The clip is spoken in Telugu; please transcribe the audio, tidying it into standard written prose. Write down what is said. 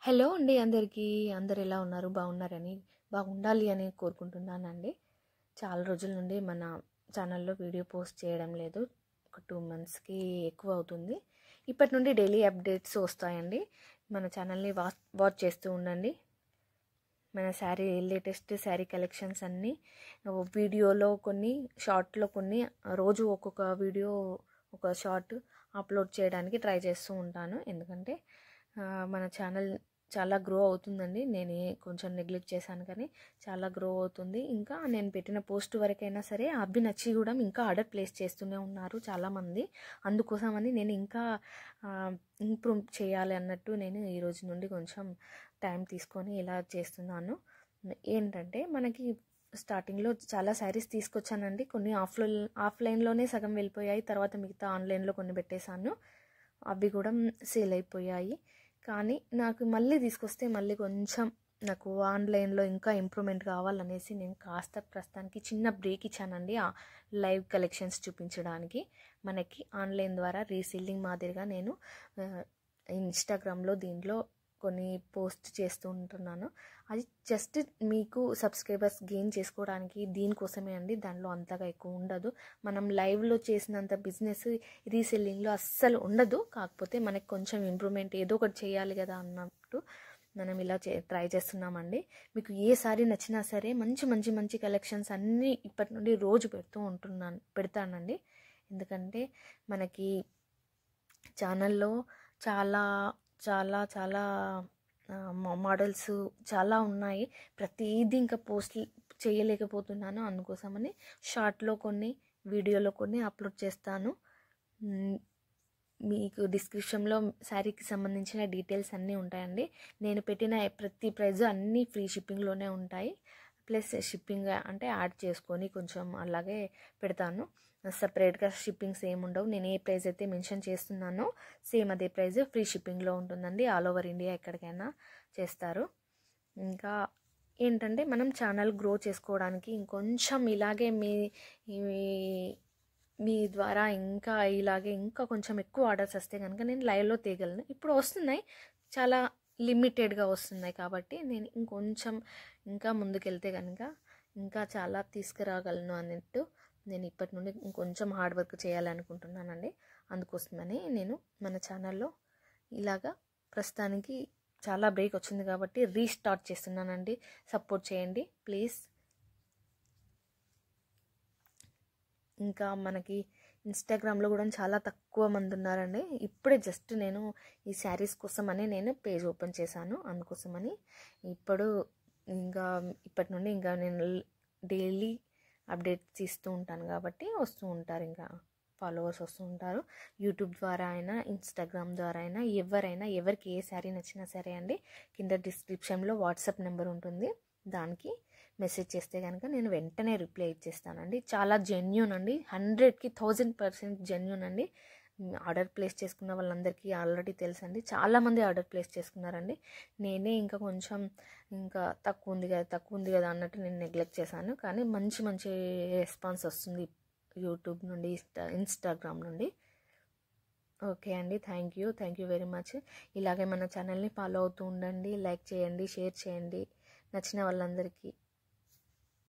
హలో అండి అందరికీ. అందరు ఎలా ఉన్నారు? బాగున్నారని, బాగుండాలి అని కోరుకుంటున్నానండి. చాలా రోజుల నుండి మన ఛానల్లో వీడియో పోస్ట్ చేయడం లేదు. ఒక 2 మంత్స్కి ఎక్కువ అవుతుంది. ఇప్పటి నుండి డైలీ అప్డేట్స్ వస్తాయండి. మన ఛానల్ని వాచ్ చేస్తూ ఉండండి. మన లేటెస్ట్ శారీ కలెక్షన్స్ అన్నీ వీడియోలో కొన్ని, షార్ట్లో కొన్ని, రోజు ఒక్కొక్క వీడియో, ఒక షార్ట్ అప్లోడ్ చేయడానికి ట్రై చేస్తూ ఉంటాను. ఎందుకంటే మన ఛానల్ చాలా గ్రో అవుతుందండి. నేను కొంచెం నెగ్లెక్ట్ చేశాను, కానీ చాలా గ్రో అవుతుంది. ఇంకా నేను పెట్టిన పోస్ట్ వరకైనా సరే అవి నచ్చి కూడా ఇంకా ఆర్డర్ ప్లేస్ చేస్తూనే ఉన్నారు చాలామంది. అందుకోసమని నేను ఇంకా ఇంప్రూవ్ చేయాలి అన్నట్టు నేను ఈ రోజు నుండి కొంచెం టైం తీసుకొని ఇలా చేస్తున్నాను. ఏంటంటే మనకి స్టార్టింగ్లో చాలా శారీస్ తీసుకొచ్చానండి. కొన్ని ఆఫ్లైన్లోనే సగం వెళ్ళిపోయాయి. తర్వాత మిగతా ఆన్లైన్లో కొన్ని పెట్టేశాను. అవి కూడా సేల్ అయిపోయాయి. కానీ నాకు మళ్ళీ తీసుకొస్తే మళ్ళీ కొంచెం నాకు ఆన్లైన్లో ఇంకా ఇంప్రూవ్మెంట్ కావాలనేసి నేను ప్రస్తుతానికి చిన్న బ్రేక్ ఇచ్చానండి. ఆ లైవ్ కలెక్షన్స్ చూపించడానికి. మనకి ఆన్లైన్ ద్వారా రీసెల్లింగ్ మాదిరిగా నేను ఇన్స్టాగ్రామ్లో దీంట్లో కొన్ని పోస్ట్ చేస్తూ ఉంటున్నాను. అది జస్ట్ మీకు సబ్స్క్రైబర్స్ గెయిన్ చేసుకోవడానికి, దీనికోసమే అండి. దానిలో అంతగా ఎక్కువ ఉండదు. మనం లైవ్లో చేసినంత బిజినెస్ రీసెల్లింగ్లో అస్సలు ఉండదు. కాకపోతే మనకి కొంచెం ఇంప్రూవ్మెంట్ ఏదో ఒకటి చేయాలి కదా అన్నట్టు మనం ఇలా ట్రై చేస్తున్నామండి. మీకు ఏ సారీ నచ్చినా సరే మంచి మంచి మంచి కలెక్షన్స్ అన్నీ ఇప్పటి నుండి రోజు పెడతానండి. ఎందుకంటే మనకి ఛానల్లో చాలా చాలా చాలా మోడల్స్ చాలా ఉన్నాయి. ప్రతిదీ ఇంకా పోస్ట్ చేయలేకపోతున్నాను. అందుకోసమని షార్ట్లో కొన్ని, వీడియోలో కొన్ని అప్లోడ్ చేస్తాను. మీకు డిస్క్రిప్షన్లో శారీకి సంబంధించిన డీటెయిల్స్ అన్నీ ఉంటాయండి. నేను పెట్టిన ప్రతి ప్రైజ్ అన్నీ ఫ్రీ షిప్పింగ్లోనే ఉంటాయి. ప్లస్ షిప్పింగ్ అంటే యాడ్ చేసుకొని కొంచెం అలాగే పెడతాను. సపరేట్గా షిప్పింగ్స్ ఏమి ఉండవు. నేను ఏ ప్రైస్ అయితే మెన్షన్ చేస్తున్నానో సేమ్ అదే ప్రైస్ ఫ్రీ షిప్పింగ్లో ఉంటుందండి. ఆల్ ఓవర్ ఇండియా ఎక్కడికైనా చేస్తారు. ఇంకా ఏంటంటే మనం ఛానల్ గ్రో చేసుకోవడానికి ఇంకొంచెం ఇలాగే మీ ద్వారా ఇంకా కొంచెం ఎక్కువ ఆర్డర్స్ వస్తే కనుక నేను లైవ్లో తేగలను. ఇప్పుడు వస్తున్నాయి, చాలా లిమిటెడ్గా వస్తున్నాయి. కాబట్టి నేను ఇంకా ముందుకెళ్తే కనుక ఇంకా చాలా తీసుకురాగలను అన్నట్టు నేను ఇప్పటి నుండి ఇంకొంచెం హార్డ్ వర్క్ చేయాలనుకుంటున్నానండి. అందుకోసమని నేను మన ఛానల్లో ఇలాగా ప్రస్తుతానికి చాలా బ్రేక్ వచ్చింది కాబట్టి రీస్టార్ట్ చేస్తున్నానండి. సపోర్ట్ చేయండి ప్లీజ్. ఇంకా మనకి ఇన్స్టాగ్రామ్లో కూడా చాలా తక్కువ మంది ఉన్నారండి. ఇప్పుడే జస్ట్ నేను ఈ శారీస్ కోసమని నేను పేజ్ ఓపెన్ చేశాను. అందుకోసమని ఇప్పటి నుండి ఇంకా నేను డైలీ అప్డేట్స్ ఇస్తూ ఉంటాను కాబట్టి వస్తూ ఉంటారు, ఇంకా ఫాలోవర్స్ వస్తూ ఉంటారు. యూట్యూబ్ ద్వారా అయినా, ఇన్స్టాగ్రామ్ ద్వారా అయినా, ఎవరికి ఏ శారీ నచ్చినా సరే అండి, కింద డిస్క్రిప్షన్లో వాట్సాప్ నెంబర్ ఉంటుంది. దానికి మెసేజ్ చేస్తే కనుక నేను వెంటనే రిప్లై ఇచ్చేస్తానండి. చాలా జెన్యూన్ అండి, 100కి 1000% జెన్యూన్ అండి. ఆర్డర్ ప్లేస్ చేసుకున్న వాళ్ళందరికీ ఆల్రెడీ తెలుసండి. చాలామంది ఆర్డర్ ప్లేస్ చేసుకున్నారండి. నేనే ఇంకా తక్కువ ఉంది కదా అన్నట్టు నేను నెగ్లెక్ట్ చేశాను. కానీ మంచి మంచి రెస్పాన్స్ వస్తుంది యూట్యూబ్ నుండి, ఇన్స్టాగ్రామ్ నుండి. ఓకే అండి, థ్యాంక్ యూ వెరీ మచ్. ఇలాగే మన ఛానల్ని ఫాలో అవుతూ ఉండండి. లైక్ చేయండి, షేర్ చేయండి. నచ్చిన వాళ్ళందరికీ